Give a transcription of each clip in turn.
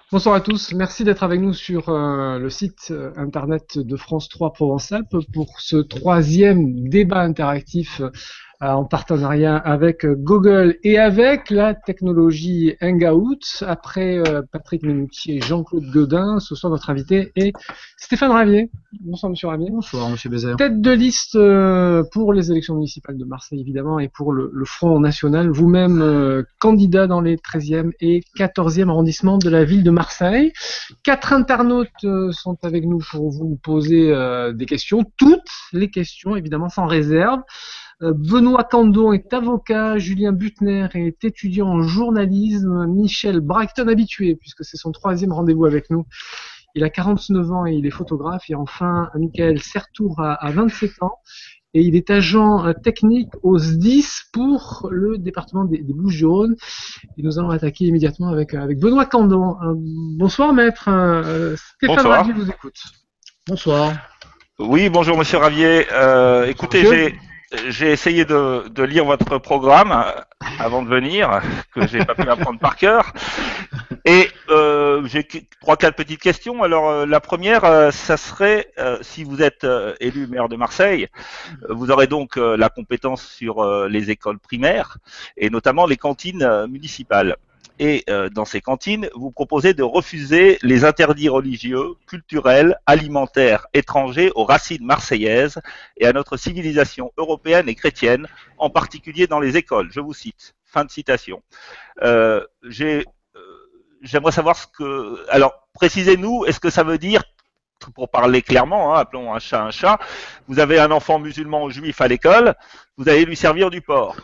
Bonsoir à tous, merci d'être avec nous sur le site internet de France 3 Provence-Alpes pour ce troisième débat interactif en partenariat avec Google et avec la technologie Hangout. Après Patrick Menucci et Jean-Claude Godin, ce soir notre invité est Stéphane Ravier. Bonsoir Monsieur Ravier. Bonsoir Monsieur Bézère. Tête de liste pour les élections municipales de Marseille évidemment et pour le Front National, vous-même candidat dans les 13e et 14e arrondissements de la ville de Marseille. 4 internautes sont avec nous pour vous poser des questions, toutes les questions évidemment sans réserve. Benoît Candon est avocat, Julien Butner est étudiant en journalisme, Michel Bracton habitué puisque c'est son 3e rendez-vous avec nous. Il a 49 ans et il est photographe. Et enfin, Michael Sertour a 27 ans et il est agent technique au SDIS pour le département des Bouches-du-Rhône. Et nous allons attaquer immédiatement avec Benoît Candon. Bonsoir maître. Stéphane Ravier vous écoute. Bonsoir. Oui, bonjour Monsieur Ravier. Écoutez, j'ai essayé de lire votre programme avant de venir, que j'ai pas pu apprendre par cœur. Et j'ai 3-4 petites questions. Alors la première, ça serait si vous êtes élu maire de Marseille, vous aurez donc la compétence sur les écoles primaires et notamment les cantines municipales. Et dans ces cantines, vous proposez de refuser les interdits religieux, culturels, alimentaires, étrangers aux racines marseillaises et à notre civilisation européenne et chrétienne, en particulier dans les écoles. Je vous cite. Fin de citation. J'aimerais savoir ce que... Alors, précisez-nous, est-ce que ça veut dire, pour parler clairement, appelons un chat, vous avez un enfant musulman ou juif à l'école, vous allez lui servir du porc.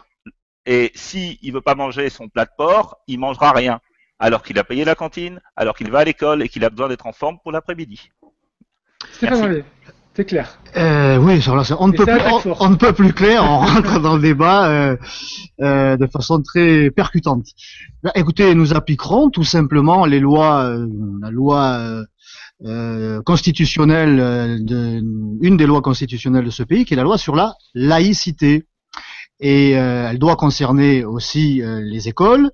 Et s'il ne veut pas manger son plat de porc, il mangera rien, alors qu'il a payé la cantine, alors qu'il va à l'école et qu'il a besoin d'être en forme pour l'après-midi. Stéphane Ravier, c'est clair. Oui, on ne peut plus clair, on rentre dans le débat de façon très percutante. Écoutez, nous appliquerons tout simplement les lois, la loi constitutionnelle, une des lois constitutionnelles de ce pays, qui est la loi sur la laïcité. Et elle doit concerner aussi les écoles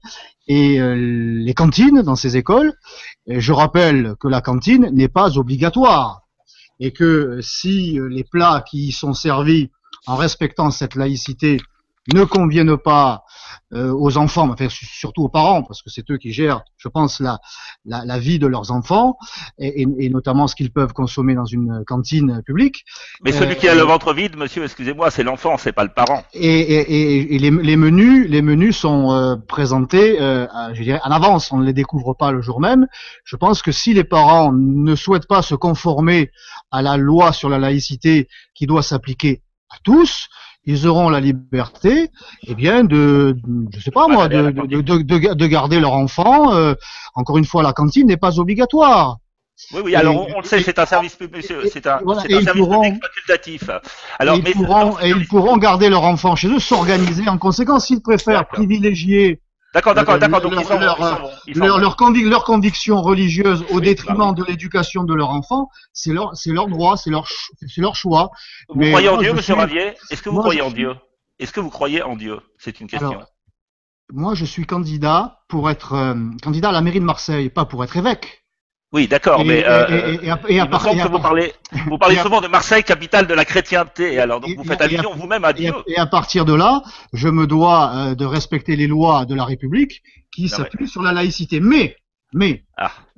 et les cantines dans ces écoles. Et je rappelle que la cantine n'est pas obligatoire et que si les plats qui y sont servis en respectant cette laïcité ne conviennent pas aux enfants, enfin surtout aux parents, parce que c'est eux qui gèrent, je pense, la vie de leurs enfants, et notamment ce qu'ils peuvent consommer dans une cantine publique. Mais celui qui a le ventre vide, monsieur, excusez-moi, c'est l'enfant, c'est pas le parent. Et les menus sont présentés, je dirais, en avance. On ne les découvre pas le jour même. Je pense que si les parents ne souhaitent pas se conformer à la loi sur la laïcité qui doit s'appliquer à tous, ils auront la liberté, eh bien, je sais pas moi, de garder leur enfant. Encore une fois, la cantine n'est pas obligatoire. Oui, alors on le sait, c'est un service public, monsieur, c'est un service public facultatif. Alors, ils pourront garder leur enfant chez eux, s'organiser en conséquence s'ils préfèrent privilégier D'accord. Donc leurs convictions religieuses au détriment de l'éducation de leur enfant, c'est leur droit, c'est leur choix. Vous croyez en Dieu, monsieur Ravier? Est-ce que vous croyez en Dieu? Est-ce que vous croyez en Dieu? C'est une question. Alors, moi, je suis candidat pour être candidat à la mairie de Marseille, pas pour être évêque. Oui, d'accord, mais il me semble que vous parlez souvent de Marseille, capitale de la chrétienté. Alors, donc vous faites allusion vous-même à Dieu. Et à partir de là, je me dois de respecter les lois de la République qui s'appuient sur la laïcité. Mais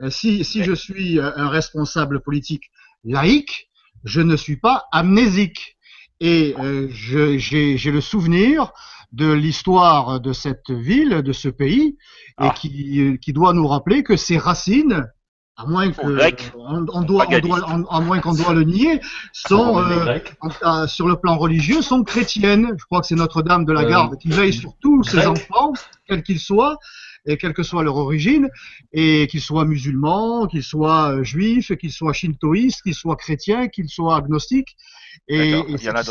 si je suis un responsable politique laïque, je ne suis pas amnésique. Et j'ai le souvenir de l'histoire de cette ville, de ce pays, et qui doit nous rappeler que ses racines, à moins qu'on doit le nier, sont sur le plan religieux, sont chrétiennes. Je crois que c'est Notre-Dame de la Garde qui veille sur tous ses enfants, quels qu'ils soient, et quelle que soit leur origine, et qu'ils soient musulmans, qu'ils soient juifs, qu'ils soient shintoïstes, qu'ils soient chrétiens, qu'ils soient agnostiques. Et il y en a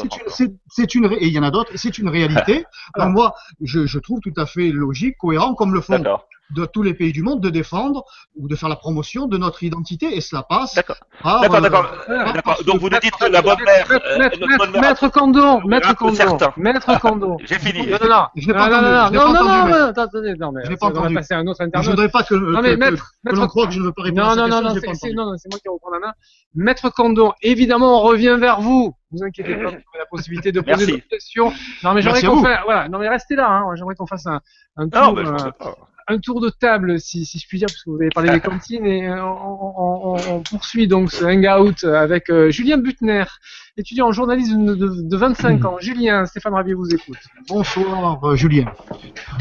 d'autres. C'est une réalité. Alors moi, je trouve tout à fait logique, cohérent, comme le font de tous les pays du monde de défendre ou de faire la promotion de notre identité, et cela passe. D'accord. Donc vous nous dites que la bonne mère, Maître Condon. J'ai fini. Non, mais je n'ai pas entendu. On va passer à un autre internaute. Je voudrais pas que l'on croit que je ne veux pas répondre à cette question. Non, c'est moi qui reprends la main. Maître Condon, évidemment, on revient vers vous. Ne vous inquiétez pas, vous avez la possibilité de poser des questions. Non, mais j'aimerais qu'on fasse, voilà. Non, mais restez là, hein. J'aimerais qu'on fasse un tour de table, si je puis dire, parce que vous avez parlé des cantines, et on poursuit donc ce hangout avec Julien Butner, étudiant en journalisme de 25 ans. Julien, Stéphane Ravier vous écoute. Bonsoir, Julien.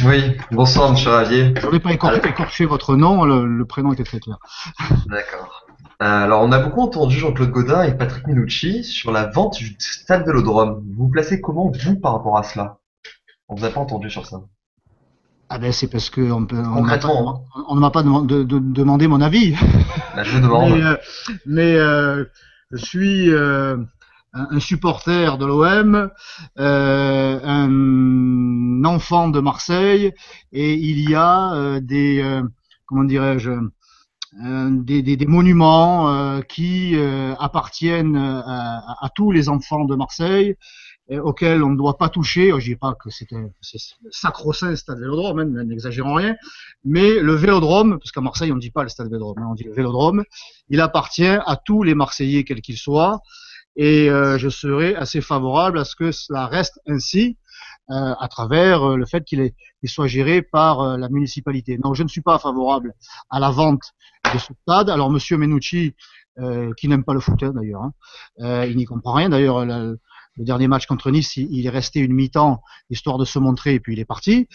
Oui, bonsoir, monsieur Ravier. Je n'ai pas écorché votre nom, le prénom était très clair. D'accord. Alors, on a beaucoup entendu Jean-Claude Gaudin et Patrick Minucci sur la vente du stade Vélodrome. Vous vous placez comment, vous, par rapport à cela? On vous a pas entendu sur ça. Ah ben c'est parce que on ne m'a pas demandé mon avis. Là, je me demande. Mais je suis un supporter de l'OM, un enfant de Marseille, et il y a comment dirais-je, des monuments qui appartiennent à tous les enfants de Marseille, auquel on ne doit pas toucher. Je dis pas que c'est sacro-saint le stade Vélodrome, hein, n'exagérons rien, mais le Vélodrome, parce qu'à Marseille on ne dit pas le stade Vélodrome, hein, on dit le Vélodrome, il appartient à tous les Marseillais quels qu'ils soient, et je serais assez favorable à ce que cela reste ainsi, à travers le fait qu'il soit géré par la municipalité. Non, je ne suis pas favorable à la vente de ce stade. Alors monsieur Menucci, qui n'aime pas le foot d'ailleurs, hein, il n'y comprend rien. D'ailleurs, le dernier match contre Nice, il est resté une mi-temps histoire de se montrer, et puis il est parti.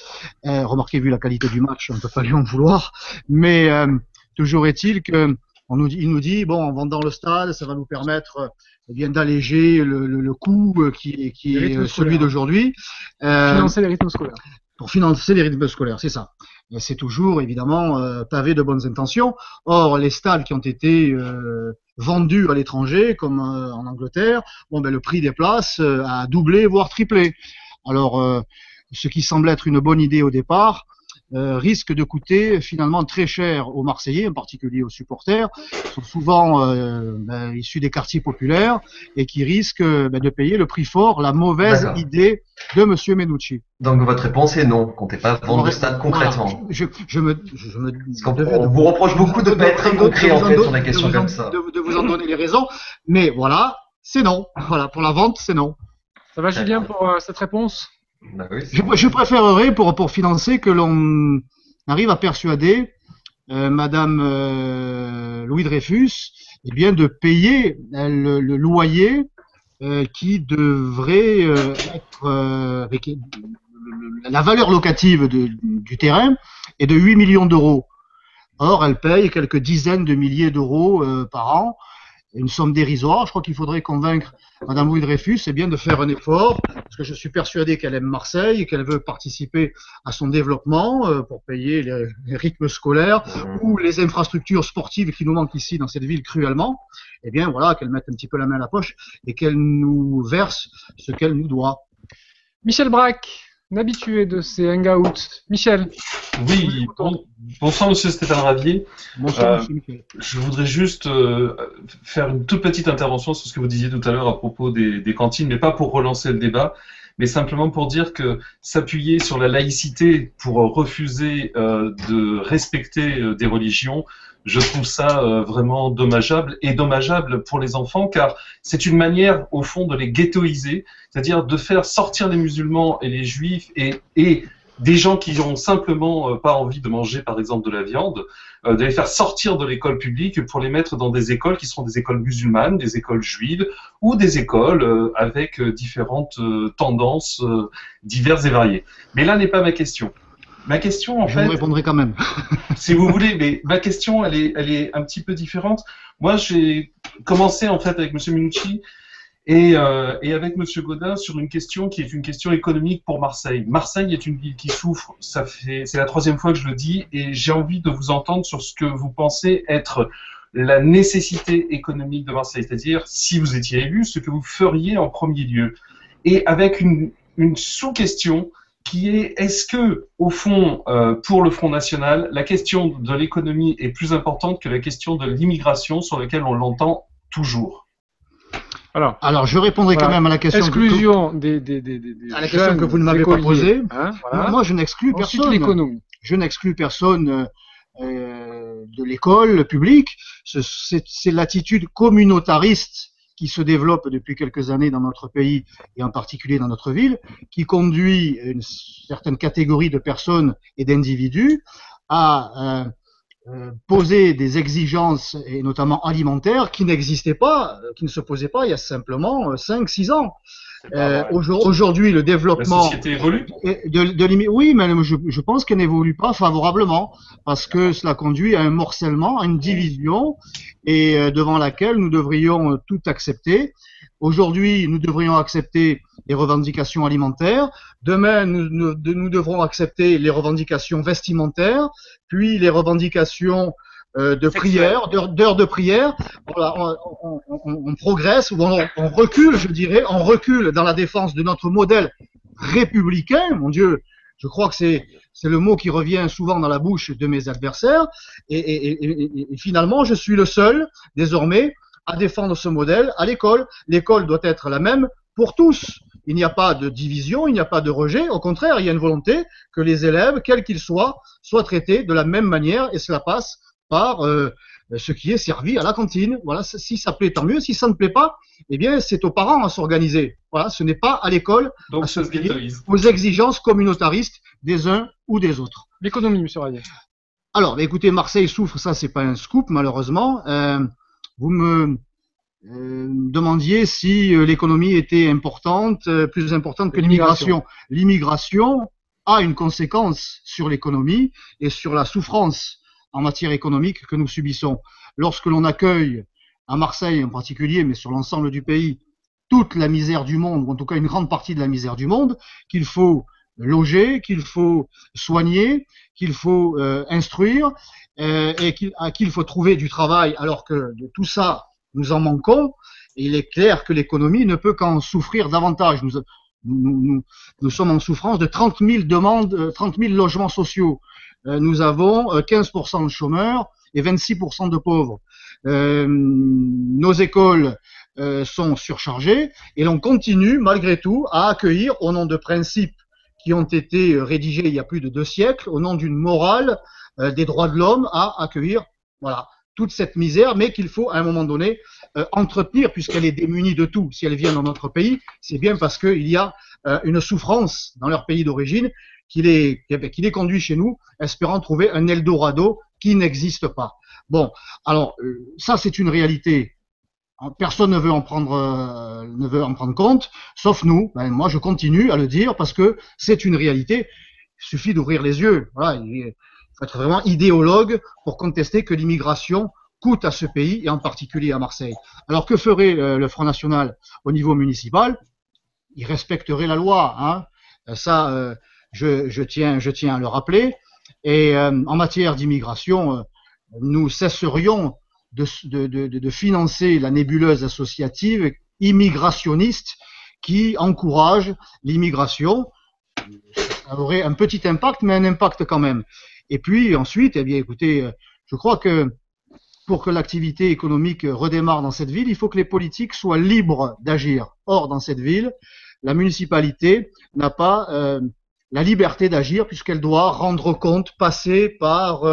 Remarquez, vu la qualité du match, on ne peut pas lui en vouloir. Mais toujours est-il que il nous dit, bon, en vendant le stade, ça va nous permettre bien d'alléger le coût qui est celui d'aujourd'hui. Financer les rythmes scolaires. Pour financer les rythmes scolaires, c'est ça. C'est toujours évidemment pavé de bonnes intentions. Or, les stades qui ont été vendus à l'étranger, comme en Angleterre, bon, ben, le prix des places a doublé, voire triplé. Alors, ce qui semble être une bonne idée au départ risque de coûter finalement très cher aux Marseillais, en particulier aux supporters, qui sont souvent issus des quartiers populaires et qui risquent de payer le prix fort, la mauvaise idée de monsieur Menucci. Donc votre réponse est non, comptez pas vendre le stade concrètement. On vous reproche beaucoup de ne pas être très concret en fait sur la question comme ça. De vous en donner les raisons, mais voilà, c'est non. Voilà, pour la vente, c'est non. Ça va, Julien, pour cette réponse? Bah oui, je préférerais pour financer que l'on arrive à persuader Madame Louis Dreyfus de payer le loyer qui devrait être avec la valeur locative du terrain est de 8 millions d'euros. Or, elle paye quelques dizaines de milliers d'euros par an. Une somme dérisoire. Je crois qu'il faudrait convaincre Madame Louis Dreyfus de faire un effort, parce que je suis persuadé qu'elle aime Marseille et qu'elle veut participer à son développement pour payer les rythmes scolaires ou les infrastructures sportives qui nous manquent ici dans cette ville cruellement. Eh bien voilà, qu'elle mette un petit peu la main à la poche et qu'elle nous verse ce qu'elle nous doit. Michel Braque, un habitué de ces hangouts. Michel. Oui, bonsoir monsieur Stéphane Ravier. Bonsoir monsieur Michel. Je voudrais juste faire une toute petite intervention sur ce que vous disiez tout à l'heure à propos des cantines, mais pas pour relancer le débat, mais simplement pour dire que s'appuyer sur la laïcité pour refuser de respecter des religions, je trouve ça vraiment dommageable, et dommageable pour les enfants, car c'est une manière, au fond, de les ghettoiser, c'est-à-dire de faire sortir les musulmans et les juifs et des gens qui ont simplement pas envie de manger, par exemple, de la viande, de les faire sortir de l'école publique pour les mettre dans des écoles qui seront des écoles musulmanes, des écoles juives, ou des écoles avec différentes tendances diverses et variées. Mais là n'est pas ma question. Ma question, en fait... Je vous répondrai quand même. Si vous voulez, mais ma question, elle est un petit peu différente. Moi, j'ai commencé, en fait, avec M. Minucci et avec M. Gaudin sur une question qui est une question économique pour Marseille. Marseille est une ville qui souffre, c'est la 3e fois que je le dis, et j'ai envie de vous entendre sur ce que vous pensez être la nécessité économique de Marseille, c'est-à-dire, si vous étiez élu, ce que vous feriez en premier lieu. Et avec une sous-question qui est, est-ce que, au fond, pour le Front National, la question de l'économie est plus importante que la question de l'immigration sur laquelle on l'entend toujours? Alors, je répondrai quand même à la question exclusion à la question que vous ne m'avez pas posée. Hein, voilà. Moi, je n'exclus personne. L'économie. Je n'exclus personne de l'école publique. C'est l'attitude communautariste qui se développe depuis quelques années dans notre pays et en particulier dans notre ville, qui conduit une certaine catégorie de personnes et d'individus à poser des exigences, et notamment alimentaires, qui n'existaient pas, qui ne se posaient pas il y a simplement 5-6 ans. Aujourd'hui, le développement... La société évolue oui, mais je pense qu'elle n'évolue pas favorablement, parce que cela conduit à un morcellement, à une division, et devant laquelle nous devrions tout accepter. Aujourd'hui, nous devrions accepter les revendications alimentaires. Demain, nous devrons accepter les revendications vestimentaires, puis les revendications de prière, d'heures de prière. Voilà, on progresse, ou on recule, je dirais, on recule dans la défense de notre modèle républicain. Mon Dieu, je crois que c'est le mot qui revient souvent dans la bouche de mes adversaires. Et finalement, je suis le seul, désormais, à défendre ce modèle à l'école. L'école doit être la même pour tous. Il n'y a pas de division, il n'y a pas de rejet. Au contraire, il y a une volonté que les élèves, quels qu'ils soient traités de la même manière, et cela passe par ce qui est servi à la cantine. Voilà, si ça plaît, tant mieux. Si ça ne plaît pas, eh bien, c'est aux parents à s'organiser. Voilà, ce n'est pas à l'école à se plier aux exigences communautaristes des uns ou des autres. L'économie, monsieur Radier. Alors, écoutez, Marseille souffre, ça c'est pas un scoop, malheureusement. Vous me demandiez si l'économie était importante, plus importante que l'immigration. L'immigration a une conséquence sur l'économie et sur la souffrance en matière économique que nous subissons. Lorsque l'on accueille, à Marseille en particulier, mais sur l'ensemble du pays, toute la misère du monde, ou en tout cas une grande partie de la misère du monde, qu'il faut loger, qu'il faut soigner, qu'il faut instruire, et qu'il faut trouver du travail, alors que de tout ça, nous en manquons. Et il est clair que l'économie ne peut qu'en souffrir davantage. Nous sommes en souffrance de 30 000 demandes, 30 000 logements sociaux. Nous avons 15% de chômeurs et 26% de pauvres. Nos écoles sont surchargées et l'on continue malgré tout à accueillir, au nom de principes qui ont été rédigés il y a plus de 2 siècles, au nom d'une morale des droits de l'homme, à accueillir voilà, toute cette misère, mais qu'il faut à un moment donné entretenir, puisqu'elle est démunie de tout. Si elle vient dans notre pays, c'est bien parce qu'il y a une souffrance dans leur pays d'origine qui les conduit chez nous, espérant trouver un Eldorado qui n'existe pas. Bon, alors ça c'est une réalité. Personne ne veut en prendre compte, sauf nous. Ben, moi, je continue à le dire parce que c'est une réalité. Il suffit d'ouvrir les yeux. Voilà, il faut être vraiment idéologue pour contester que l'immigration coûte à ce pays et en particulier à Marseille. Alors que ferait le Front National au niveau municipal? Il respecterait la loi. Hein. Ça, je tiens à le rappeler. Et en matière d'immigration, nous cesserions de financer la nébuleuse associative immigrationniste qui encourage l'immigration. Ça aurait un petit impact, mais un impact quand même. Et puis ensuite, eh bien, écoutez, je crois que pour que l'activité économique redémarre dans cette ville, il faut que les politiques soient libres d'agir. Or, dans cette ville, la municipalité n'a pas la liberté d'agir puisqu'elle doit rendre compte, passer par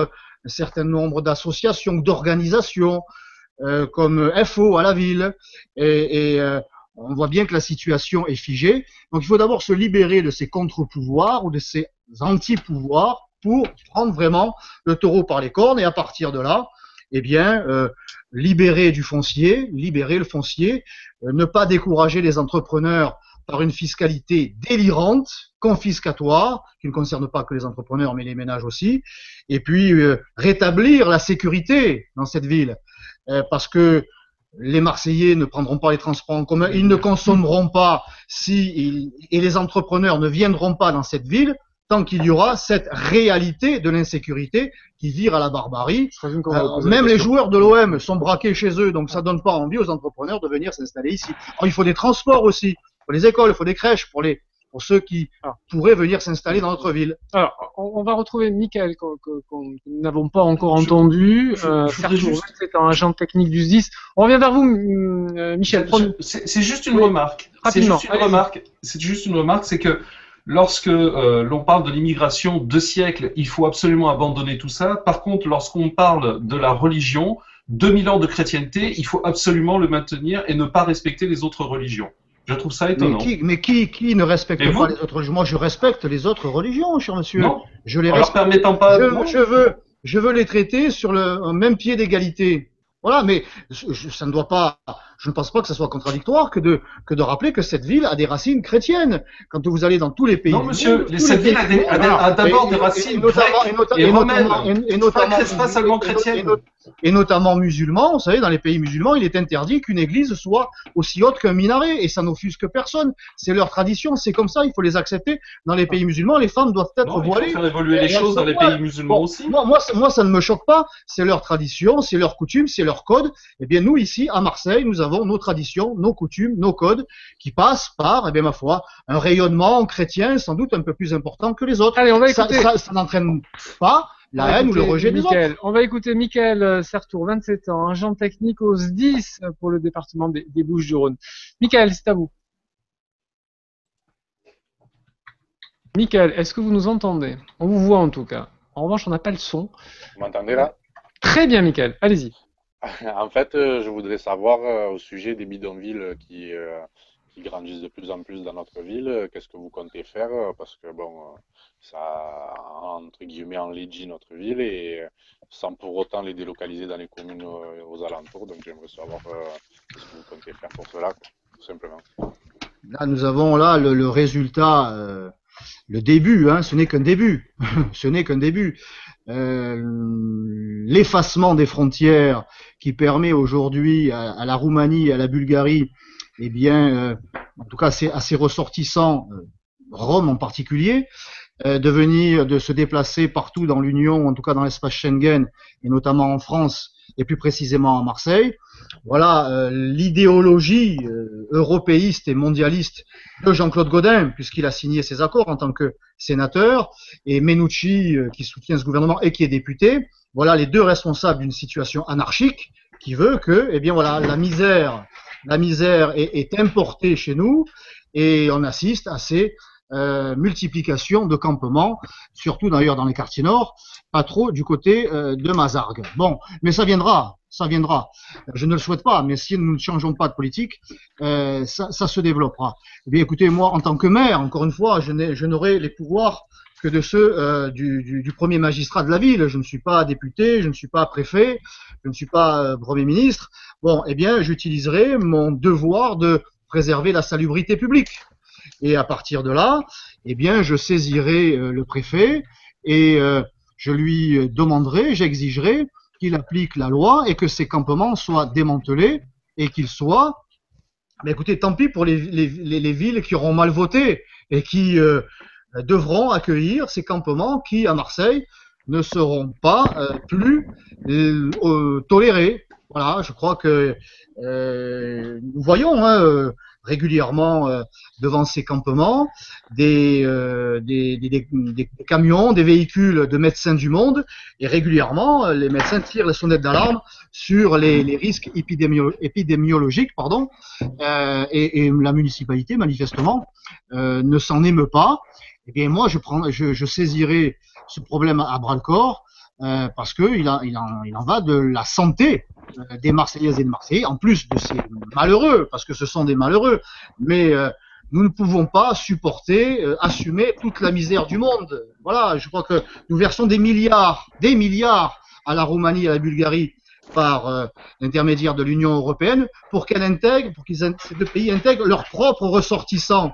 un certain nombre d'associations, d'organisations, comme FO à la ville, et on voit bien que la situation est figée. Donc il faut d'abord se libérer de ces contre-pouvoirs ou de ces anti-pouvoirs pour prendre vraiment le taureau par les cornes, et à partir de là, eh bien, libérer le foncier, ne pas décourager les entrepreneurs par une fiscalité délirante, confiscatoire, qui ne concerne pas que les entrepreneurs, mais les ménages aussi, et puis rétablir la sécurité dans cette ville, parce que les Marseillais ne prendront pas les transports en commun, ils ne consommeront pas et les entrepreneurs ne viendront pas dans cette ville tant qu'il y aura cette réalité de l'insécurité qui vire à la barbarie. Même les joueurs de l'OM sont braqués chez eux, donc ça donne pas envie aux entrepreneurs de venir s'installer ici. Alors, il faut des transports aussi, il faut des écoles, il faut des crèches pour les pour ceux qui pourraient venir s'installer dans notre ville. Alors, on va retrouver Michael, que nous n'avons pas encore entendu. C'est un agent technique du SDIS. On revient vers vous, Michel. C'est juste une remarque. Rapidement. C'est juste une remarque, c'est que lorsque l'on parle de l'immigration 2 siècles, il faut absolument abandonner tout ça. Par contre, lorsqu'on parle de la religion, 2000 ans de chrétienté, il faut absolument le maintenir et ne pas respecter les autres religions. Je trouve ça étonnant. Mais qui ne respecte pas les autres religions? Moi, je respecte les autres religions, cher monsieur. Non. Je les respecte. Permettant pas. Je veux les traiter sur le même pied d'égalité. Voilà, mais ça ne doit pas. Je ne pense pas que ça soit contradictoire que de rappeler que cette ville a des racines chrétiennes. Quand vous allez dans tous les pays. Non, monsieur, cette ville a d'abord des racines grecques et romaines. Et notamment pas seulement chrétiennes. Et notamment musulmans. Vous savez, dans les pays musulmans, il est interdit qu'une église soit aussi haute qu'un minaret, et ça n'offusque personne. C'est leur tradition, c'est comme ça. Il faut les accepter. Dans les pays musulmans, les femmes doivent être voilées. Il faut faire évoluer les choses dans les pays musulmans aussi. Moi, ça ne me choque pas. C'est leur tradition, c'est leur coutume, c'est leur code. Eh bien, nous, ici, à Marseille, nous avons nos traditions, nos coutumes, nos codes, qui passent par, eh bien, ma foi, un rayonnement chrétien sans doute un peu plus important que les autres. Allez, on va écouter. Ça n'entraîne pas la haine ou le rejet des autres. On va écouter Michael Sertour, 27 ans, agent technique au SDIS pour le département des Bouches-du-Rhône. Michael, c'est à vous. Michael, est-ce que vous nous entendez? On vous voit en tout cas. En revanche, on n'a pas le son. Vous m'entendez là? Très bien, Michael. Allez-y. En fait, je voudrais savoir au sujet des bidonvilles qui grandissent de plus en plus dans notre ville, qu'est-ce que vous comptez faire? Parce que bon, ça entre guillemets enlaidit notre ville et sans pour autant les délocaliser dans les communes aux alentours. Donc j'aimerais savoir ce que vous comptez faire pour cela, quoi, tout simplement. Là, nous avons là le résultat, le début, hein, ce n'est qu'un début. Ce n'est qu'un début. L'effacement des frontières qui permet aujourd'hui à la Roumanie et à la Bulgarie, eh bien, en tout cas à ses ressortissants, Rome en particulier, de se déplacer partout dans l'Union, en tout cas dans l'espace Schengen, et notamment en France, et plus précisément à Marseille. Voilà l'idéologie européiste et mondialiste de Jean-Claude Gaudin, puisqu'il a signé ces accords en tant que sénateur, et Menucci, qui soutient ce gouvernement et qui est député. Voilà les deux responsables d'une situation anarchique qui veut que, eh bien voilà, la misère est importée chez nous, et on assiste à ces multiplication de campements, surtout d'ailleurs dans les quartiers nord, pas trop du côté de Mazargues. Bon, mais ça viendra. Je ne le souhaite pas, mais si nous ne changeons pas de politique, ça se développera. Eh bien, écoutez, moi, en tant que maire, encore une fois, je n'aurai les pouvoirs que de ceux du premier magistrat de la ville. Je ne suis pas député, je ne suis pas préfet, je ne suis pas premier ministre. Bon, eh bien, j'utiliserai mon devoir de préserver la salubrité publique. Et à partir de là, eh bien, je saisirai le préfet et je lui demanderai, j'exigerai qu'il applique la loi et que ces campements soient démantelés et qu'ils soient. Mais écoutez, tant pis pour les villes qui auront mal voté et qui devront accueillir ces campements qui, à Marseille, ne seront pas plus tolérés. Voilà, je crois que nous voyons régulièrement devant ces campements des camions, des véhicules de médecins du monde, et régulièrement les médecins tirent les sonnettes d'alarme sur les risques épidémiologiques, et la municipalité manifestement ne s'en émeut pas. Eh bien moi je saisirai ce problème à bras le corps. Parce que il en va de la santé des Marseillaises et des Marseillais, en plus de ces malheureux, parce que ce sont des malheureux. Mais nous ne pouvons pas supporter, assumer toute la misère du monde. Voilà, je crois que nous versons des milliards à la Roumanie et à la Bulgarie par l'intermédiaire de l'Union européenne pour ces deux pays intègrent leurs propres ressortissants.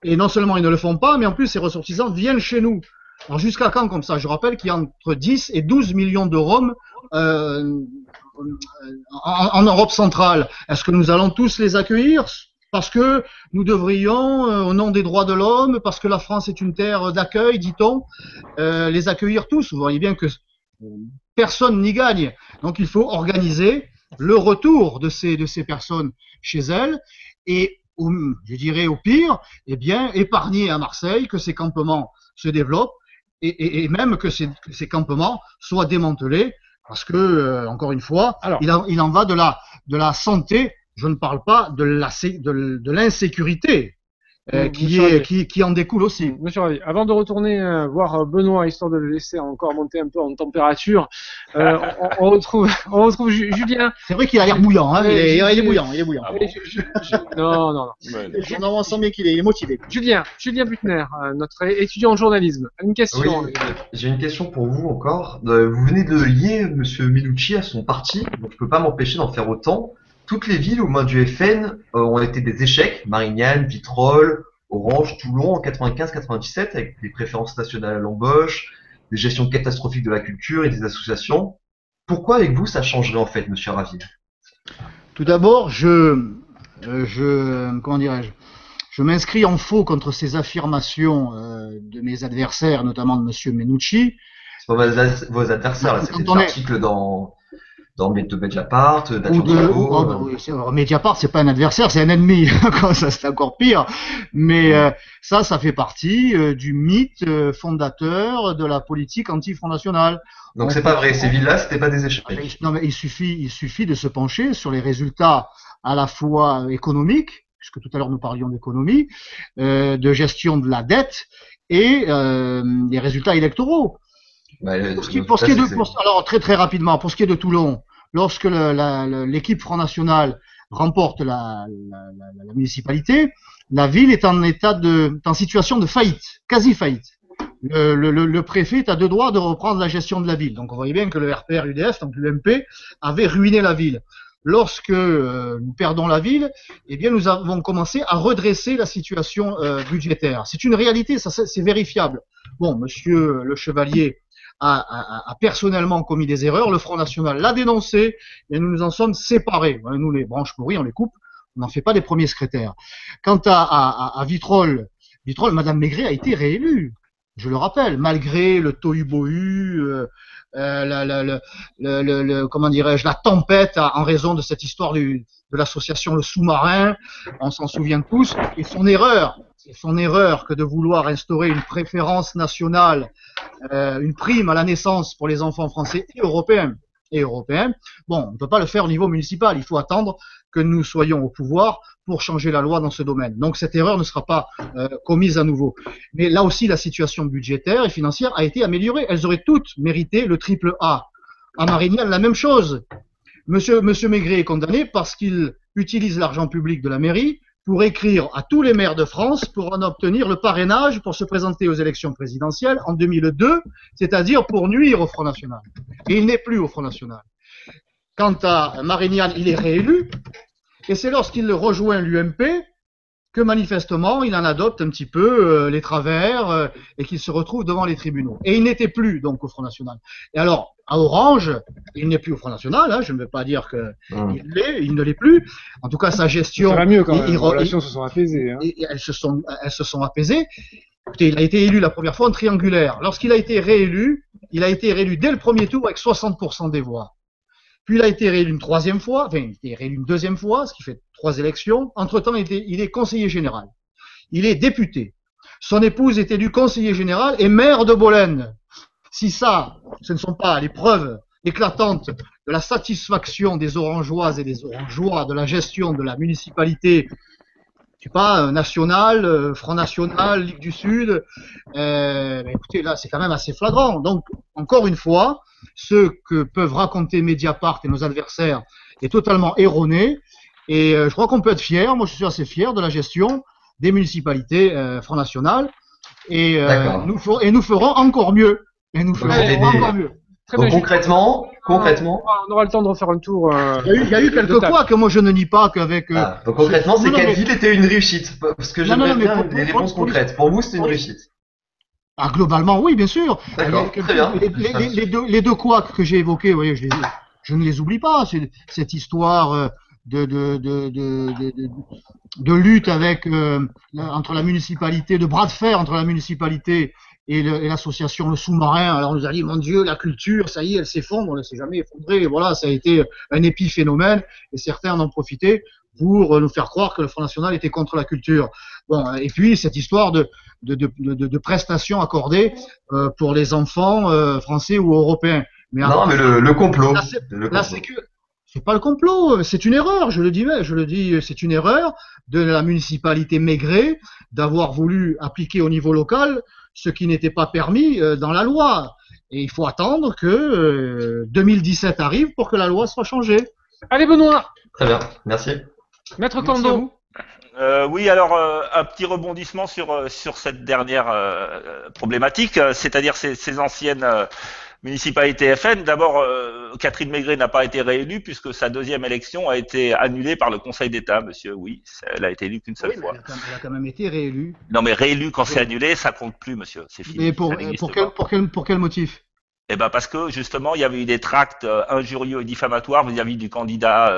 Et non seulement ils ne le font pas, mais en plus ces ressortissants viennent chez nous. Alors jusqu'à quand comme ça? Je rappelle qu'il y a entre 10 et 12 millions de Roms en Europe centrale. Est-ce que nous allons tous les accueillir? Parce que nous devrions, au nom des droits de l'homme, parce que la France est une terre d'accueil, dit-on, les accueillir tous. Vous voyez bien que personne n'y gagne. Donc il faut organiser le retour de ces personnes chez elles. Et je dirais au pire, eh bien, épargner à Marseille que ces campements se développent et même que ces campements soient démantelés, parce que, encore une fois, il en va de la santé. Je ne parle pas de l'insécurité qui en découle aussi. Monsieur Ravier, avant de retourner voir Benoît, histoire de le laisser encore monter un peu en température, on retrouve Julien. C'est vrai qu'il a l'air bouillant, hein, il est bouillant. Ah bon. Non. On sent bien qu'il est motivé. Julien Butner, notre étudiant en journalisme, une question. Oui, j'ai une question pour vous encore. Vous venez de lier Monsieur Minucci à son parti, donc je peux pas m'empêcher d'en faire autant. Toutes les villes aux mains du FN ont été des échecs, Marignane, Vitrolles, Orange, Toulon en 95-97, avec des préférences nationales à l'embauche, des gestions catastrophiques de la culture et des associations. Pourquoi avec vous ça changerait en fait, Monsieur Ravier? Tout d'abord, je m'inscris en faux contre ces affirmations de mes adversaires, notamment de Monsieur Menucci. C'est pas vos adversaires, là, c'était des articles dans Mediapart, Mediapart, c'est pas un adversaire, c'est un ennemi. Ça, c'est encore pire. Mais ça fait partie du mythe fondateur de la politique anti-Front National. Donc c'est pas vrai, ces villes-là, c'était pas des échecs. Non, mais il suffit de se pencher sur les résultats à la fois économiques, puisque tout à l'heure nous parlions d'économie, de gestion de la dette et les résultats électoraux. Alors très rapidement, pour ce qui est de Toulon, lorsque l'équipe Front National remporte la municipalité, la ville est en situation de faillite, quasi faillite. Le préfet est à deux doigts de reprendre la gestion de la ville. Donc on voyait bien que le RPR-UDF, donc l'UMP, avait ruiné la ville. Lorsque nous perdons la ville, eh bien nous avons commencé à redresser la situation budgétaire. C'est une réalité, ça c'est vérifiable. Bon, Monsieur le Chevalier a personnellement commis des erreurs, le Front National l'a dénoncé et nous nous en sommes séparés. Nous, les branches pourries, on les coupe, on n'en fait pas les premiers secrétaires. Quant à Vitrolles, Madame Maigret a été réélue, je le rappelle, malgré le tohu-bohu, comment dirais-je, la tempête en raison de cette histoire de l'association Le Sous-Marin, on s'en souvient tous, et son erreur. C'est son erreur que de vouloir instaurer une préférence nationale, une prime à la naissance pour les enfants français et européens. Bon, on ne peut pas le faire au niveau municipal. Il faut attendre que nous soyons au pouvoir pour changer la loi dans ce domaine. Donc cette erreur ne sera pas commise à nouveau. Mais là aussi, la situation budgétaire et financière a été améliorée. Elles auraient toutes mérité le triple A. À Marignane, la même chose. Monsieur Maigret est condamné parce qu'il utilise l'argent public de la mairie pour écrire à tous les maires de France pour en obtenir le parrainage pour se présenter aux élections présidentielles en 2002, c'est-à-dire pour nuire au Front National. Et il n'est plus au Front National. Quant à Marignane, il est réélu, et c'est lorsqu'il rejoint l'UMP que manifestement il en adopte un petit peu les travers et qu'il se retrouve devant les tribunaux. Et il n'était plus donc au Front National. Et alors, à Orange, il n'est plus au Front National, hein, je ne veux pas dire qu'il ne l'est plus. En tout cas, sa gestion... Ça va mieux quand même, les relations se sont apaisées. Hein. Elles se sont apaisées. Écoutez, il a été élu la première fois en triangulaire. Lorsqu'il a été réélu, il a été réélu dès le premier tour avec 60% des voix. Puis il a été réélu une troisième fois, enfin il a été réélu une deuxième fois, ce qui fait 3 élections. Entre-temps, il est conseiller général. Il est député. Son épouse est élue conseiller général et maire de Bolène. Si ça, ce ne sont pas les preuves éclatantes de la satisfaction des Orangeoises et des Orangeois de la gestion de la municipalité, je sais pas, nationale, Front National, Ligue du Sud, écoutez, là, c'est quand même assez flagrant. Donc, encore une fois, ce que peuvent raconter Mediapart et nos adversaires est totalement erroné. Et je crois qu'on peut être fier, moi je suis assez fier de la gestion des municipalités Front National. Et nous ferons encore mieux. Encore mieux. Donc concrètement, on aura le temps de refaire un tour. Il y a eu quelques couacs que moi je ne nie pas qu'avec. Donc concrètement, c'est quelle ville était une réussite? Parce que j'aimerais bien des réponses concrètes. Pour vous, c'était une réussite. Ah, globalement, oui, bien sûr. D'accord, très bien. Les deux couacs que j'ai évoqués, vous voyez, je ne les oublie pas. C'est cette histoire de lutte avec entre la municipalité, de bras de fer entre la municipalité et l'association Le Sous-Marin. Alors on nous a dit, mon Dieu, la culture, ça y est, elle s'effondre, elle ne s'est jamais effondrée. Voilà, ça a été un épiphénomène et certains en ont profité pour nous faire croire que le Front National était contre la culture. Bon, et puis cette histoire de prestations accordées pour les enfants français ou européens. Mais non, mais le complot. C'est pas le complot, c'est une erreur, je le dis, c'est une erreur de la municipalité Maigret d'avoir voulu appliquer au niveau local ce qui n'était pas permis dans la loi. Et il faut attendre que 2017 arrive pour que la loi soit changée. Allez Benoît. Très bien, merci. Maître Cando. Oui, alors un petit rebondissement sur cette dernière problématique, c'est-à-dire ces anciennes municipalités FN. D'abord, Catherine Maigret n'a pas été réélue puisque sa deuxième élection a été annulée par le Conseil d'État, monsieur. Oui, elle a été élue qu'une seule fois. Elle a quand même été réélue. Non, mais réélue quand c'est annulé, ça compte plus, monsieur. C'est fini. Mais pour quel motif? Eh ben parce que justement il y avait eu des tracts injurieux et diffamatoires vis-à-vis du candidat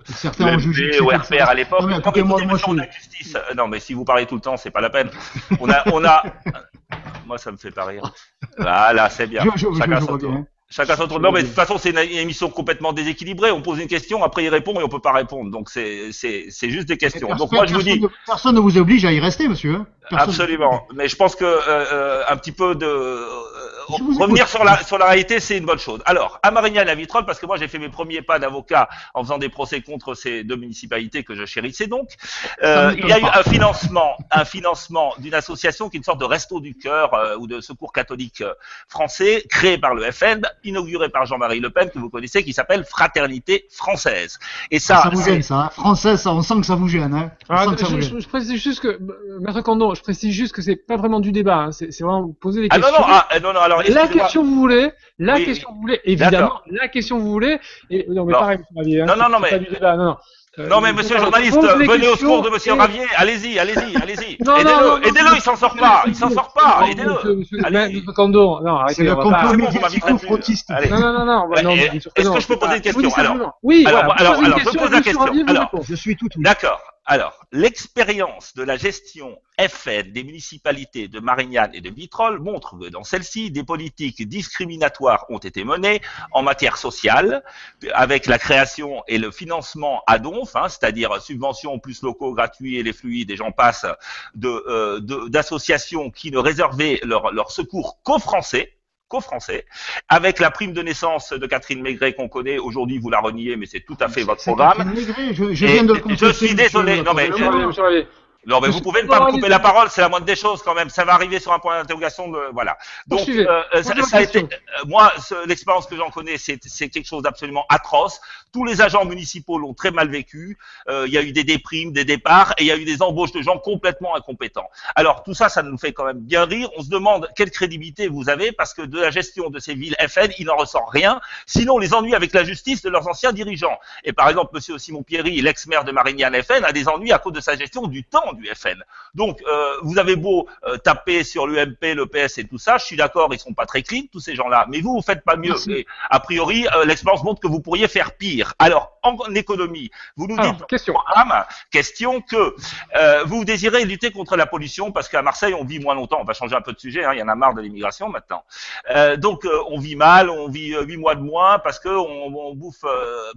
certains ont jugé au RPR à l'époque. Non mais si vous parlez tout le temps, c'est pas la peine. On a moi ça me fait pas rire. Voilà, c'est bien. Chacun son tour. Chacun son tour. Non mais de toute façon c'est une émission complètement déséquilibrée. On pose une question, après il répond et on peut pas répondre. Donc c'est juste des questions. Donc moi je vous dis, personne ne vous oblige à y rester, monsieur. Absolument. Mais je pense que un petit peu de revenir sur la réalité, c'est une bonne chose. Alors, à Marignane et à Vitrolles, parce que moi j'ai fait mes premiers pas d'avocat en faisant des procès contre ces deux municipalités que je chérissais donc. Il y a eu un financement d'une association qui est une sorte de resto du cœur ou de secours catholique français, créé par le FN, inauguré par Jean-Marie Le Pen, que vous connaissez, qui s'appelle Fraternité Française. Et ça vous gêne, ça, hein. Française, ça, on sent que ça vous gêne, hein. Je précise juste que, Maître Cando, je précise juste que c'est pas vraiment du débat, hein. C'est vraiment vous poser des questions. Non, alors, la question que vous voulez, évidemment, la question que vous voulez, et, non, mais non. Pareil, monsieur Ravier, hein, non, mais, pas du débat, non. Non, mais monsieur le journaliste, venez au secours de monsieur Ravier, allez-y. Aidez-le, il s'en sort pas, aidez-le. Monsieur Cando, non, arrêtez. C'est le complot médiatico-frontiste. Non. Est-ce que je peux poser une question? Oui, alors, je pose la question. Alors, je suis tout. D'accord. Alors, l'expérience de la gestion FN des municipalités de Marignane et de Vitrolles montre que dans celle-ci, des politiques discriminatoires ont été menées en matière sociale, avec la création et le financement à donf, c'est-à-dire subventions plus locaux gratuits et les fluides, et j'en passe, d'associations qui ne réservaient leur secours qu'aux Français, avec la prime de naissance de Catherine Maigret qu'on connaît. Aujourd'hui, vous la reniez, mais c'est tout à fait votre programme. Je viens de le confesser. Je suis désolé. Non, mais vous pouvez ne pas me couper la parole, c'est la moindre des choses quand même. Ça va arriver sur un point d'interrogation. Voilà. Donc, ça a été. Moi, l'expérience que j'en connais, c'est quelque chose d'absolument atroce. Tous les agents municipaux l'ont très mal vécu. Il y a eu des déprimes, des départs, et il y a eu des embauches de gens complètement incompétents. Alors tout ça, ça nous fait quand même bien rire. On se demande quelle crédibilité vous avez, parce que de la gestion de ces villes FN, il n'en ressort rien. Sinon, les ennuis avec la justice de leurs anciens dirigeants. Et par exemple, monsieur Simon Pierry, l'ex-maire de Marignane FN, a des ennuis à cause de sa gestion du temps du FN. Donc, vous avez beau taper sur l'UMP, le PS et tout ça, je suis d'accord, ils sont pas très clean, tous ces gens-là, mais vous faites pas mieux. Et, a priori, l'expérience montre que vous pourriez faire pire. Alors, en économie, vous nous dites question que vous désirez lutter contre la pollution, parce qu'à Marseille, on vit moins longtemps. On va changer un peu de sujet, il y en a marre de l'immigration maintenant. Donc, on vit mal, on vit 8 mois de moins, parce que on bouffe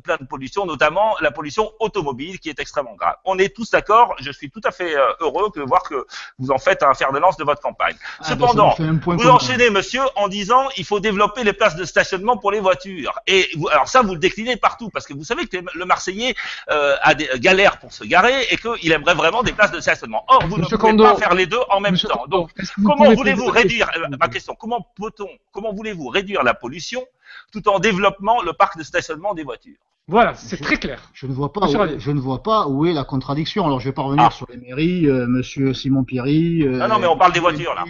plein de pollution, notamment la pollution automobile, qui est extrêmement grave. On est tous d'accord, je suis tout à fait heureux de voir que vous en faites un fer de lance de votre campagne. Cependant, vous enchaînez, monsieur, en disant il faut développer les places de stationnement pour les voitures. Et alors ça, vous le déclinez partout, parce que vous savez que le Marseillais a des galères pour se garer et qu'il aimerait vraiment des places de stationnement. Or, vous ne pouvez pas faire les deux en même temps. Donc, comment voulez-vous réduire, ma question, comment voulez-vous réduire la pollution tout en développant le parc de stationnement des voitures? Voilà, c'est très clair. Je ne vois pas où est la contradiction. Alors, je vais pas revenir sur les mairies, monsieur Simon Pierry. Non, mais on parle des voitures, là.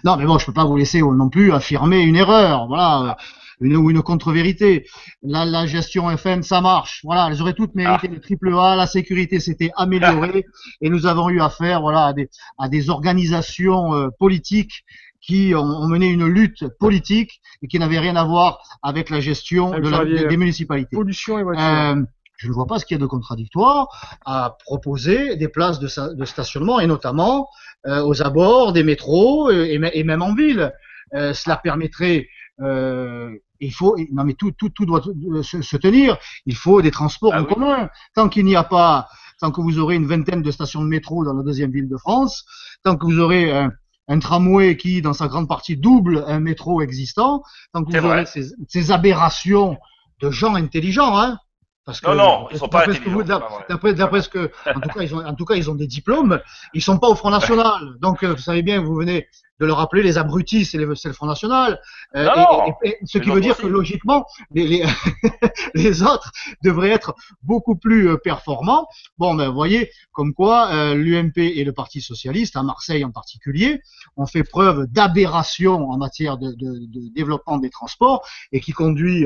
Non, mais bon, je peux pas vous laisser non plus affirmer une erreur. Voilà. Une contre-vérité. La gestion FN, ça marche. Voilà, elles auraient toutes mérité le triple A. La sécurité s'était améliorée et nous avons eu affaire, à des organisations politiques qui ont mené une lutte politique et qui n'avait rien à voir avec la gestion des municipalités. Pollution et voiture. Je ne vois pas ce qu'il y a de contradictoire à proposer des places de stationnement, et notamment aux abords des métros et même en ville. Cela permettrait il faut, non mais tout doit se tenir. Il faut des transports en commun. Tant qu'il n'y a pas, tant que vous aurez une vingtaine de stations de métro dans la deuxième ville de France, tant que vous aurez un tramway qui, dans sa grande partie, double un métro existant, tant que vous aurez ces aberrations de gens intelligents, hein. Parce que, non, ils sont pas intelligents. D'après ce que, en tout cas, ils ont des diplômes. Ils sont pas au Front National. Donc, vous savez bien, vous venez de le rappeler, les abrutis, c'est le Front National. Ce qui veut dire que logiquement, les autres devraient être beaucoup plus performants. Bon, ben, vous voyez, comme quoi, l'UMP et le Parti Socialiste, à Marseille en particulier, ont fait preuve d'aberration en matière de développement des transports et qui conduit,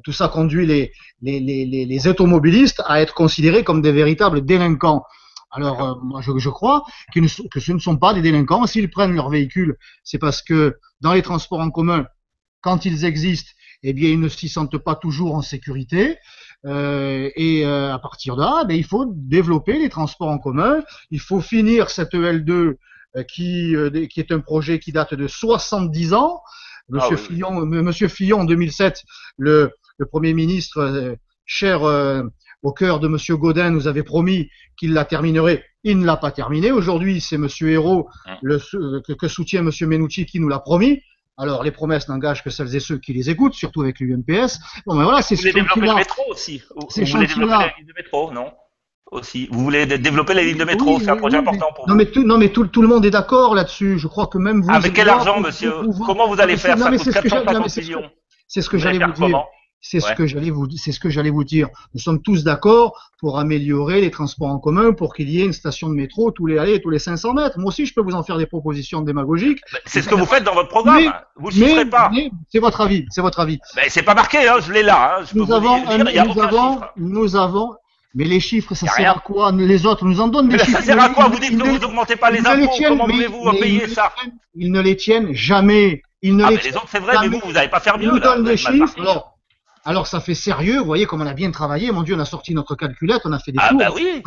tout ça conduit les automobilistes à être considérés comme des véritables délinquants. Alors, moi, je crois que ce ne sont pas des délinquants. S'ils prennent leur véhicule, c'est parce que dans les transports en commun, quand ils existent, eh bien, ils ne s'y sentent pas toujours en sécurité. À partir de là, il faut développer les transports en commun. Il faut finir cette EL2 qui est un projet qui date de 70 ans. Monsieur Fillon, en 2007, le Premier ministre, cher au cœur de Monsieur Gaudin, nous avait promis qu'il la terminerait. Il ne l'a pas terminée. Aujourd'hui, c'est Monsieur Hérault, que soutient Monsieur Menucci, qui nous l'a promis. Alors, les promesses n'engagent que celles et ceux qui les écoutent, surtout avec l'UMPS. Bon, ben voilà, c'est ce chantier-là. Vous voulez développer le métro aussi. Vous voulez développer la ligne de métro, non? Aussi. Vous voulez développer la ligne de métro, c'est un projet important pour vous. Non, mais tout le monde est d'accord là-dessus. Je crois que même vous. Avec quel argent, monsieur? Comment vous allez faire? Ça coûte 450 millions. C'est ce que j'allais vous dire. C'est ce que j'allais vous dire. Nous sommes tous d'accord pour améliorer les transports en commun, pour qu'il y ait une station de métro tous les 500 mètres. Moi aussi, je peux vous en faire des propositions démagogiques. C'est ce que vous faites dans votre programme. Vous ne chiffrez pas. Mais c'est votre avis. C'est votre avis. Mais c'est pas marqué, hein. Je l'ai là. Hein. Nous avons. Mais les chiffres, ça sert à quoi? Les autres nous en donnent des chiffres. Ça sert à quoi? Vous dites que vous n'augmentez pas les impôts. Comment voulez-vous payer ça? Ils ne les tiennent jamais. Les autres, c'est vrai, mais vous n'allez pas faire mieux. Ils nous donnent des chiffres. Alors ça fait sérieux, vous voyez comme on a bien travaillé, mon Dieu, on a sorti notre calculette, on a fait des tours. Ah bah oui.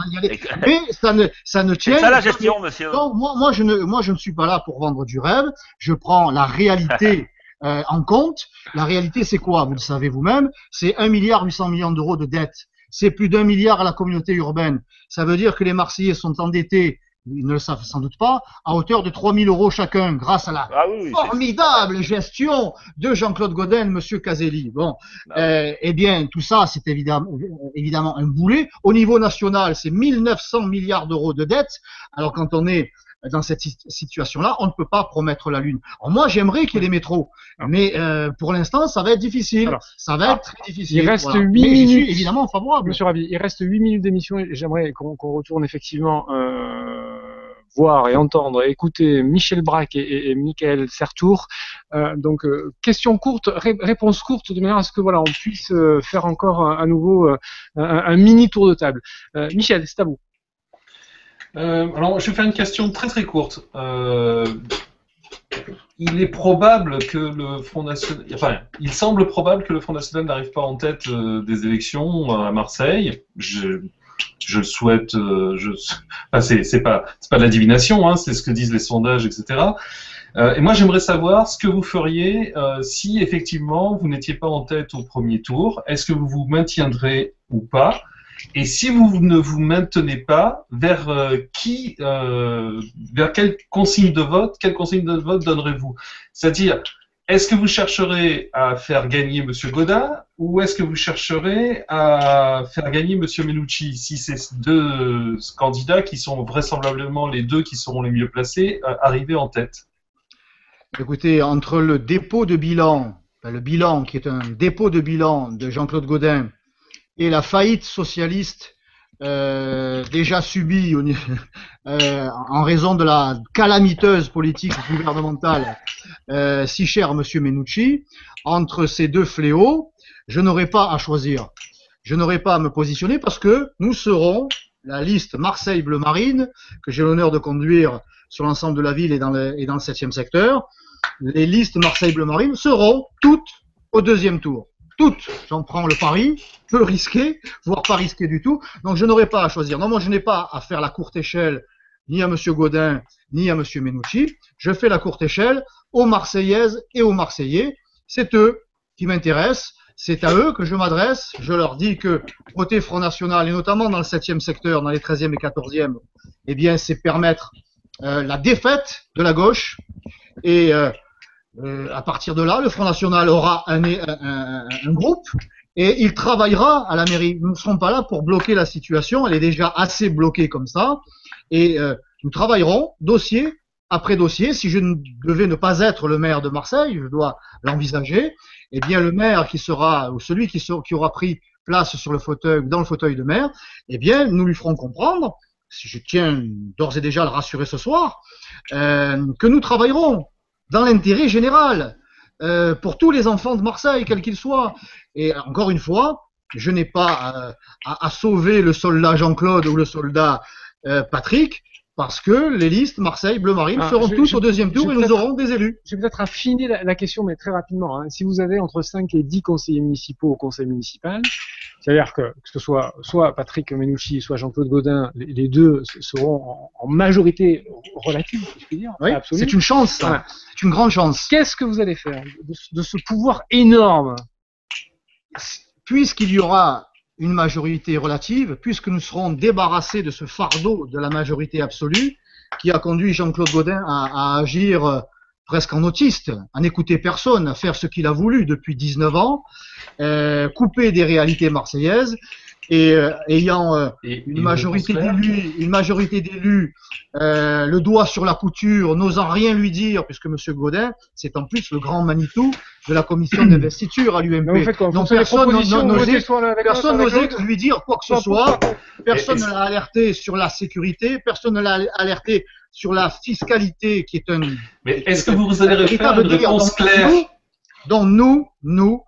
Mais ça ne tient. C'est ça la gestion, monsieur. Non, moi je ne suis pas là pour vendre du rêve. Je prends la réalité en compte. La réalité, c'est quoi? Vous le savez vous-même. C'est 1,8 milliard d'euros de dette. C'est plus d'1 milliard à la communauté urbaine. Ça veut dire que les Marseillais sont endettés, ils ne le savent sans doute pas, à hauteur de 3 000 euros chacun, grâce à la formidable gestion de Jean-Claude Gaudin, Monsieur Caselli. Bon, eh bien, tout ça, c'est évidemment un boulet. Au niveau national, c'est 1900 milliards d'euros de dette. Alors, quand on est dans cette situation-là, on ne peut pas promettre la Lune. Alors moi, j'aimerais qu'il y ait des métros, mais pour l'instant, ça va être difficile. Ça va être très difficile. Il reste 8 minutes. Je suis évidemment favorable. Monsieur Ravi, il reste 8 minutes d'émission et j'aimerais qu'on retourne effectivement voir et entendre, écouter Michel Braque et Michael Sertour. Donc, question courte, réponse courte, de manière à ce que voilà, on puisse faire encore à nouveau un mini tour de table. Michel, c'est à vous. Alors, je vais faire une question très très courte. Il est probable que le Front National, enfin, il semble probable que le Front National n'arrive pas en tête des élections à Marseille. Je le souhaite. Enfin, c'est pas de la divination, hein, c'est ce que disent les sondages, etc. Et moi, j'aimerais savoir ce que vous feriez si effectivement vous n'étiez pas en tête au premier tour. Est-ce que vous vous maintiendrez ou pas? Et si vous ne vous maintenez pas, vers quelle consigne de vote donnerez-vous? C'est-à-dire, est-ce que vous chercherez à faire gagner M. Gaudin ou est-ce que vous chercherez à faire gagner M. Menucci, si ces deux candidats qui sont vraisemblablement les deux qui seront les mieux placés, arrivés en tête? Écoutez, entre le dépôt de bilan, le bilan qui est un dépôt de bilan de Jean-Claude Gaudin, et la faillite socialiste déjà subie en raison de la calamiteuse politique gouvernementale si chère à M. Menucci, entre ces deux fléaux, je n'aurai pas à choisir. Je n'aurai pas à me positionner parce que nous serons la liste Marseille Bleu Marine, que j'ai l'honneur de conduire sur l'ensemble de la ville et dans le 7e secteur. Les listes Marseille Bleu Marine seront toutes au deuxième tour. Toutes, j'en prends le pari, peu risqué, voire pas risqué du tout, donc je n'aurai pas à choisir. Non, moi je n'ai pas à faire la courte échelle ni à M. Gaudin, ni à M. Menucci, je fais la courte échelle aux Marseillaises et aux Marseillais, c'est eux qui m'intéressent. C'est à eux que je m'adresse. Je leur dis que côté Front National, et notamment dans le 7e secteur, dans les 13e et 14e, eh bien, c'est permettre la défaite de la gauche. Et à partir de là, le Front National aura un groupe et il travaillera à la mairie. Nous ne serons pas là pour bloquer la situation. Elle est déjà assez bloquée comme ça. Et nous travaillerons dossier après dossier. Si je devais ne pas être le maire de Marseille, je dois l'envisager. Eh bien, le maire qui sera, ou celui qui aura pris place sur le fauteuil, dans le fauteuil de maire, eh bien, nous lui ferons comprendre, si je tiens d'ores et déjà à le rassurer ce soir, que nous travaillerons dans l'intérêt général, pour tous les enfants de Marseille, quels qu'ils soient. Et encore une fois, je n'ai pas à sauver le soldat Jean-Claude ou le soldat Patrick, parce que les listes Marseille, Bleu Marine seront tous au deuxième tour et nous aurons des élus. Je vais peut-être affiner la question, mais très rapidement. Hein. Si vous avez entre 5 et 10 conseillers municipaux au conseil municipal, c'est-à-dire que ce soit Patrick Mennucci, soit Jean-Claude Gaudin, les deux seront en majorité relative, si je puis dire. Oui, c'est une chance, voilà. C'est une grande chance. Qu'est-ce que vous allez faire de ce pouvoir énorme? Puisqu'il y aura une majorité relative, puisque nous serons débarrassés de ce fardeau de la majorité absolue qui a conduit Jean-Claude Gaudin à agir presque en autiste, à n'écouter personne, à faire ce qu'il a voulu depuis 19 ans, couper des réalités marseillaises et ayant une majorité d'élus, le doigt sur la couture, n'osant rien lui dire, puisque M. Gaudin, c'est en plus le grand Manitou de la commission d'investiture à l'UMP. Donc personne n'osait lui dire quoi que ce soit, personne ne l'a alerté sur la sécurité, personne ne l'a alerté sur la fiscalité qui est un... Mais est-ce que vous allez faire une réponse claire? Donc nous,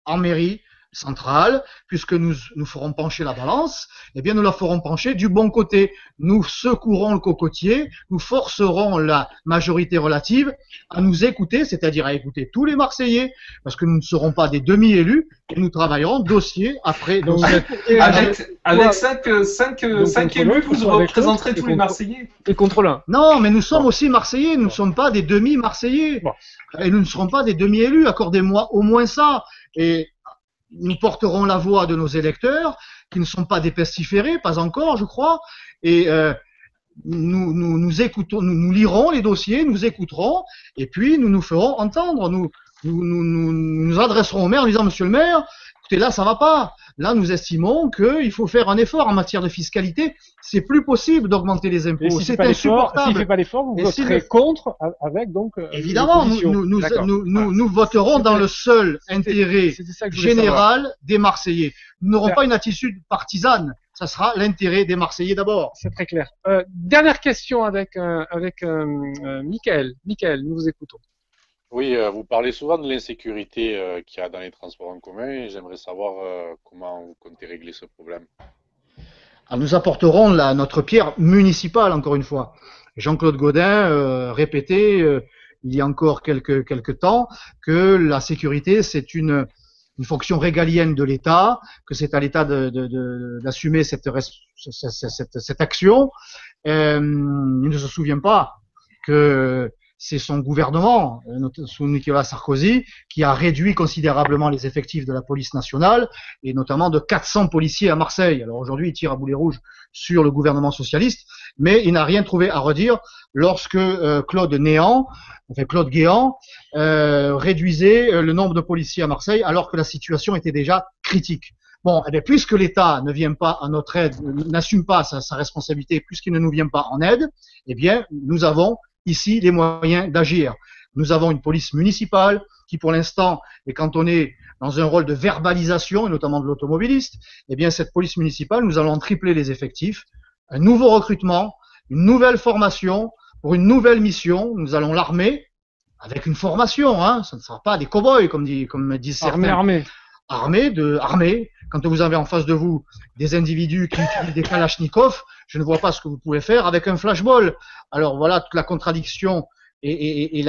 en mairie centrale, puisque nous ferons pencher la balance, eh bien nous la ferons pencher du bon côté. Nous secourons le cocotier, nous forcerons la majorité relative à nous écouter, c'est-à-dire à écouter tous les Marseillais, parce que nous ne serons pas des demi-élus, et nous travaillerons dossier après dossier. Avec 5 élus, vous représenterez tous les Marseillais. Et contre l'un. Non, mais nous sommes aussi Marseillais, nous ne sommes pas des demi-Marseillais. Bon. Et nous ne serons pas des demi-élus, accordez-moi au moins ça. Et nous porterons la voix de nos électeurs, qui ne sont pas des pestiférés, pas encore, je crois, et nous écoutons, nous lirons les dossiers, nous écouterons, et puis nous nous ferons entendre. Nous adresserons au maire en disant, Monsieur le maire, écoutez, là, ça va pas. Là, nous estimons qu'il faut faire un effort en matière de fiscalité. C'est plus possible d'augmenter les impôts. Si c'est insupportable. S'il ne fait pas l'effort, vous voterez contre, avec donc. Évidemment, nous voterons dans le seul intérêt général des Marseillais. Nous n'aurons pas une attitude partisane. Ça sera l'intérêt des Marseillais d'abord. C'est très clair. Dernière question avec Michael. Michael, nous vous écoutons. Oui, vous parlez souvent de l'insécurité qu'il y a dans les transports en commun et j'aimerais savoir comment vous comptez régler ce problème. Alors, nous apporterons notre pierre municipale, encore une fois. Jean-Claude Gaudin répétait il y a encore quelques temps que la sécurité, c'est une fonction régalienne de l'État, que c'est à l'État d'assumer cette action. Il ne se souvient pas que c'est son gouvernement, sous Nicolas Sarkozy, qui a réduit considérablement les effectifs de la police nationale, et notamment de 400 policiers à Marseille. Alors aujourd'hui, il tire à boulet rouge sur le gouvernement socialiste, mais il n'a rien trouvé à redire lorsque Claude Guéant réduisait le nombre de policiers à Marseille, alors que la situation était déjà critique. Bon, eh bien, puisque l'État ne vient pas à notre aide, n'assume pas sa responsabilité, puisqu'il ne nous vient pas en aide, eh bien, nous avons ici les moyens d'agir. Nous avons une police municipale qui, pour l'instant, est cantonnée dans un rôle de verbalisation, et notamment de l'automobiliste. Eh bien, cette police municipale, nous allons tripler les effectifs, un nouveau recrutement, une nouvelle formation pour une nouvelle mission. Nous allons l'armer avec une formation, hein. Ça ne sera pas des cow-boys, comme disent certains. Armée. Quand vous avez en face de vous des individus qui utilisent des kalachnikovs, je ne vois pas ce que vous pouvez faire avec un flashball. Alors voilà toute la contradiction et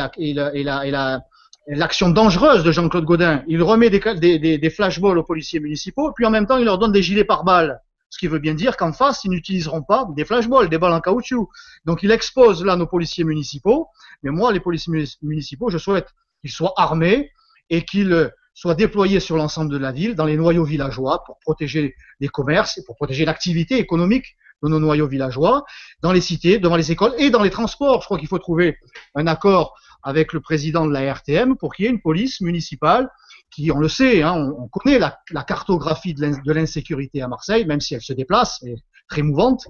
l'action dangereuse de Jean-Claude Gaudin. Il remet des flashballs aux policiers municipaux, puis en même temps il leur donne des gilets pare-balles. Ce qui veut bien dire qu'en face, ils n'utiliseront pas des flashballs, des balles en caoutchouc. Donc il expose là nos policiers municipaux. Mais moi, les policiers municipaux, je souhaite qu'ils soient armés et qu'il soit déployé sur l'ensemble de la ville, dans les noyaux villageois, pour protéger les commerces et pour protéger l'activité économique de nos noyaux villageois, dans les cités, devant les écoles et dans les transports. Je crois qu'il faut trouver un accord avec le président de la RTM pour qu'il y ait une police municipale qui, on le sait, hein, on connaît la cartographie de l'insécurité à Marseille, même si elle se déplace, et très mouvante.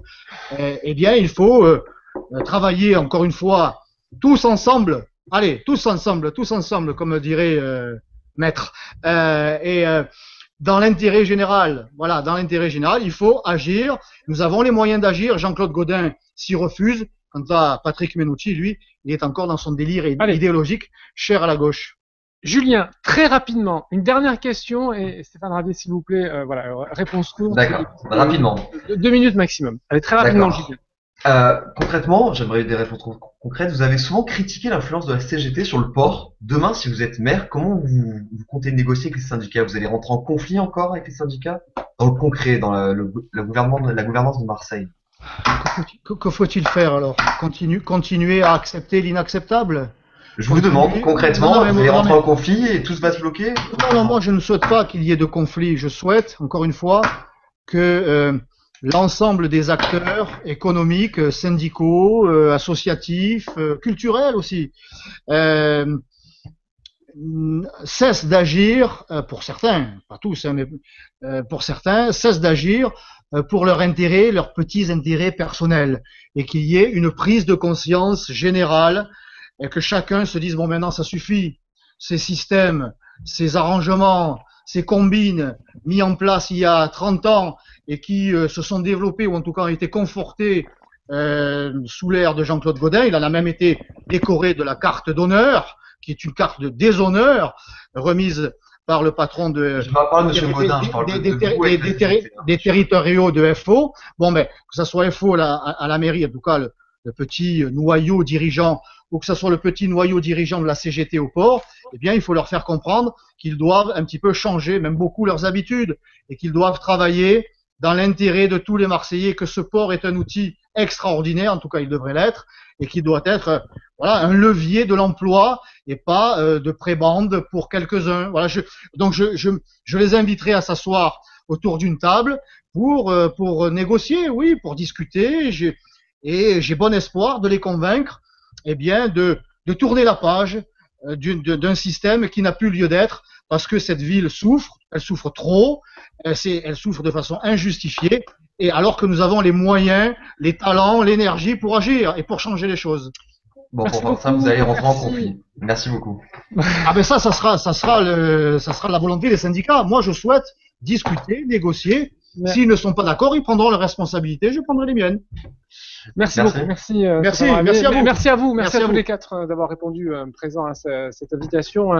Eh bien, il faut travailler encore une fois tous ensemble. Allez, tous ensemble, comme dirait Maître. Dans l'intérêt général, voilà, dans l'intérêt général, il faut agir. Nous avons les moyens d'agir. Jean-Claude Gaudin s'y refuse. Quant à Patrick Menucci, lui, il est encore dans son délire idéologique, cher à la gauche. Julien, très rapidement, une dernière question, et Stéphane Ravier, s'il vous plaît, voilà, réponse courte. D'accord, rapidement. 2 minutes maximum. Allez, très rapidement, Julien. Concrètement, j'aimerais des réponses concrètes. Vous avez souvent critiqué l'influence de la CGT sur le port. Demain, si vous êtes maire, comment vous comptez négocier avec les syndicats? Vous allez rentrer en conflit encore avec les syndicats? Dans le concret, dans la gouvernance de Marseille. Que faut-il faire alors? Continuer à accepter l'inacceptable? Je vous demande concrètement, vous allez rentrer en conflit et tout va se bloquer? Non, moi je ne souhaite pas qu'il y ait de conflit. Je souhaite, encore une fois, que l'ensemble des acteurs économiques, syndicaux, associatifs, culturels aussi, cessent d'agir, pour certains, pas tous, hein, mais pour certains, cessent d'agir pour leur intérêt, leurs petits intérêts personnels, et qu'il y ait une prise de conscience générale, et que chacun se dise, bon, maintenant ça suffit, ces systèmes, ces arrangements, ces combines mis en place il y a 30 ans et qui se sont développés ou en tout cas ont été confortés sous l'ère de Jean-Claude Gaudin. Il en a même été décoré de la carte d'honneur, qui est une carte de déshonneur remise par le patron des territoriaux de FO. Bon, mais que ça soit FO à la mairie, en tout cas le petit noyau dirigeant, ou que ce soit le petit noyau dirigeant de la CGT au port, eh bien, il faut leur faire comprendre qu'ils doivent un petit peu changer, même beaucoup, leurs habitudes, et qu'ils doivent travailler dans l'intérêt de tous les Marseillais, que ce port est un outil extraordinaire, en tout cas il devrait l'être, et qui doit être un levier de l'emploi et pas de prébande pour quelques-uns. Voilà, donc je les inviterai à s'asseoir autour d'une table pour négocier, oui, pour discuter, et j'ai bon espoir de les convaincre de tourner la page d'un système qui n'a plus lieu d'être, parce que cette ville souffre, elle souffre trop, elle souffre de façon injustifiée, et alors que nous avons les moyens, les talents, l'énergie pour agir et pour changer les choses. Bon, pour faire ça, vous allez rentrer en conflit. Merci beaucoup. Ah ben ça sera la volonté des syndicats. Moi, je souhaite discuter, négocier. Ouais. S'ils ne sont pas d'accord, ils prendront leurs responsabilités, je prendrai les miennes. Merci beaucoup. Merci à vous. Merci à tous les quatre d'avoir répondu présent à cette invitation.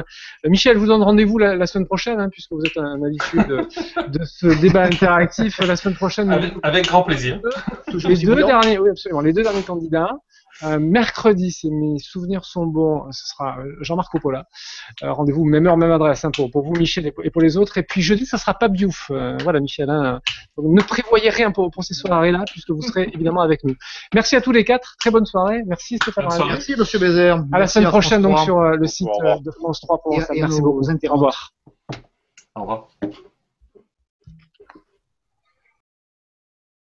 Michel vous donne rendez-vous la semaine prochaine, hein, puisque vous êtes un habitué de ce débat interactif la semaine prochaine. Avec grand plaisir. Les deux derniers candidats. Mercredi, si mes souvenirs sont bons, ce sera Jean-Marc Coppola. Rendez-vous même heure, même adresse, hein, pour vous, Michel, et pour les autres. Et puis jeudi, ça sera Pape Diouf. Voilà, Michel. Hein, donc ne prévoyez rien pour ces soirées-là, puisque vous serez évidemment avec nous. Merci à tous les quatre. Très bonne soirée. Merci Stéphane. Merci Monsieur Bézère. À la semaine prochaine, donc sur le site de France 3 pour ça. Merci beaucoup. Au revoir. Au revoir.